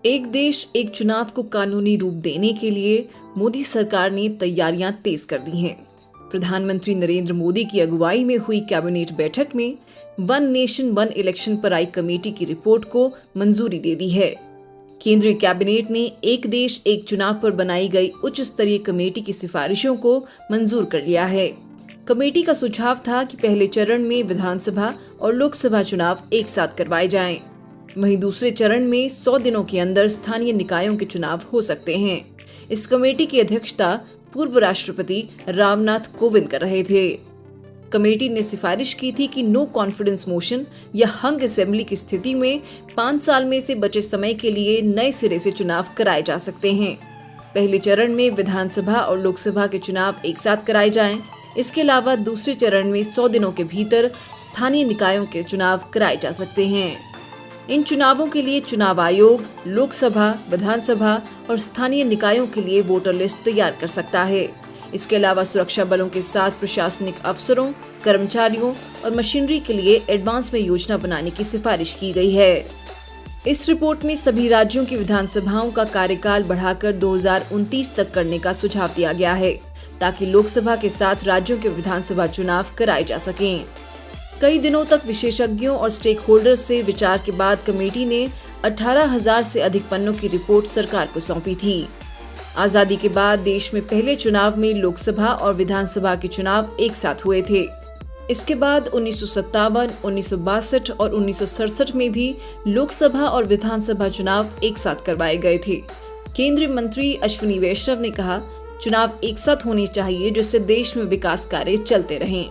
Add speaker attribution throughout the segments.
Speaker 1: एक देश एक चुनाव को कानूनी रूप देने के लिए मोदी सरकार ने तैयारियां तेज कर दी हैं। प्रधानमंत्री नरेंद्र मोदी की अगुवाई में हुई कैबिनेट बैठक में वन नेशन वन इलेक्शन पर आई कमेटी की रिपोर्ट को मंजूरी दे दी है। केंद्रीय कैबिनेट ने एक देश एक चुनाव पर बनाई गई उच्च स्तरीय कमेटी की सिफारिशों को मंजूर कर लिया है। कमेटी का सुझाव था कि पहले चरण में विधानसभा और लोकसभा चुनाव एक साथ करवाए जाएं। वहीं दूसरे चरण में 100 दिनों के अंदर स्थानीय निकायों के चुनाव हो सकते हैं। इस कमेटी की अध्यक्षता पूर्व राष्ट्रपति रामनाथ कोविंद कर रहे थे। कमेटी ने सिफारिश की थी कि नो कॉन्फिडेंस मोशन या हंग असेंबली की स्थिति में 5 साल में से बचे समय के लिए नए सिरे से चुनाव कराए जा सकते हैं। पहले चरण में विधानसभा और लोकसभा के चुनाव एक साथ कराए जाएं। इसके अलावा दूसरे चरण में 100 दिनों के भीतर स्थानीय निकायों के चुनाव कराए जा सकते हैं। इन चुनावों के लिए चुनाव आयोग लोकसभा, विधानसभा और स्थानीय निकायों के लिए वोटर लिस्ट तैयार कर सकता है। इसके अलावा सुरक्षा बलों के साथ प्रशासनिक अफसरों, कर्मचारियों और मशीनरी के लिए एडवांस में योजना बनाने की सिफारिश की गई है। इस रिपोर्ट में सभी राज्यों की विधानसभाओं का कार्यकाल बढ़ाकर 2029 तक करने का सुझाव दिया गया है, ताकि लोकसभा के साथ राज्यों के विधानसभा चुनाव कराए जा सकें। कई दिनों तक विशेषज्ञों और स्टेक होल्डर्स से विचार के बाद कमेटी ने 18,000 से अधिक पन्नों की रिपोर्ट सरकार को सौंपी थी। आजादी के बाद देश में पहले चुनाव में लोकसभा और विधानसभा के चुनाव एक साथ हुए थे। इसके बाद 1957, 1962 और 1967 में भी लोकसभा और विधानसभा चुनाव एक साथ करवाए गए थे। केंद्रीय मंत्री अश्विनी वैष्णव ने कहा, चुनाव एक साथ होने चाहिए जिससे देश में विकास कार्य चलते रहें।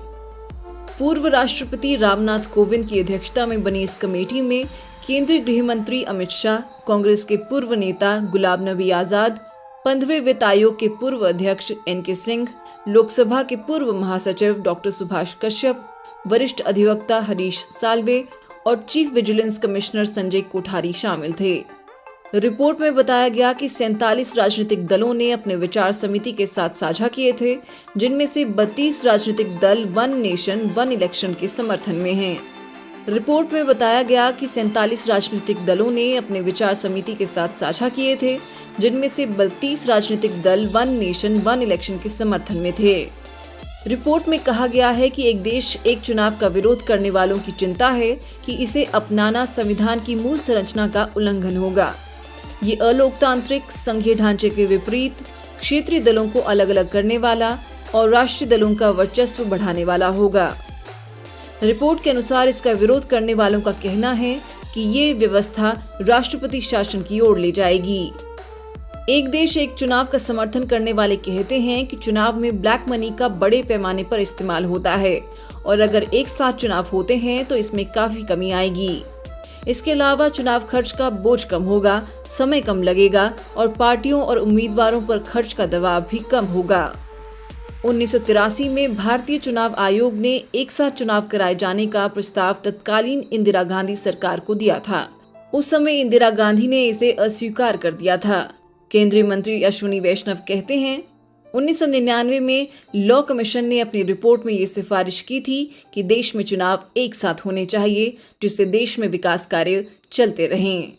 Speaker 1: पूर्व राष्ट्रपति रामनाथ कोविंद की अध्यक्षता में बनी इस कमेटी में केंद्रीय गृह मंत्री अमित शाह, कांग्रेस के पूर्व नेता गुलाम नबी आजाद, 15वें वित्त आयोग के पूर्व अध्यक्ष NK सिंह, लोकसभा के पूर्व महासचिव डॉक्टर सुभाष कश्यप, वरिष्ठ अधिवक्ता हरीश साल्वे और chief vigilance commissioner Sanjay Kothari शामिल थे। रिपोर्ट में बताया गया कि 47 राजनीतिक दलों ने अपने विचार समिति के साथ साझा किए थे, जिनमें से 32 राजनीतिक दल वन नेशन वन इलेक्शन के समर्थन में हैं। रिपोर्ट में बताया गया कि 47 राजनीतिक दलों ने अपने विचार समिति के साथ साझा किए थे, जिनमें से 32 राजनीतिक दल वन नेशन वन इलेक्शन के समर्थन में थे। रिपोर्ट में कहा गया है कि एक देश एक चुनाव का विरोध करने वालों की चिंता है कि इसे अपनाना संविधान की मूल संरचना का उल्लंघन होगा। ये अलोकतांत्रिक, संघीय ढांचे के विपरीत, क्षेत्रीय दलों को अलग अलग करने वाला और राष्ट्रीय दलों का वर्चस्व बढ़ाने वाला होगा। रिपोर्ट के अनुसार इसका विरोध करने वालों का कहना है कि ये व्यवस्था राष्ट्रपति शासन की ओर ले जाएगी। एक देश एक चुनाव का समर्थन करने वाले कहते हैं कि चुनाव में ब्लैक मनी का बड़े पैमाने पर इस्तेमाल होता है और अगर एक साथ चुनाव होते हैं तो इसमें काफी कमी आएगी। इसके अलावा चुनाव खर्च का बोझ कम होगा, समय कम लगेगा और पार्टियों और उम्मीदवारों पर खर्च का दबाव भी कम होगा। 1983 में भारतीय चुनाव आयोग ने एक साथ चुनाव कराए जाने का प्रस्ताव तत्कालीन इंदिरा गांधी सरकार को दिया था। उस समय इंदिरा गांधी ने इसे अस्वीकार कर दिया था। केंद्रीय मंत्री अश्विनी वैष्णव कहते हैं, 1999 में लॉ कमीशन ने अपनी रिपोर्ट में ये सिफारिश की थी कि देश में चुनाव एक साथ होने चाहिए, जिससे देश में विकास कार्य चलते रहें।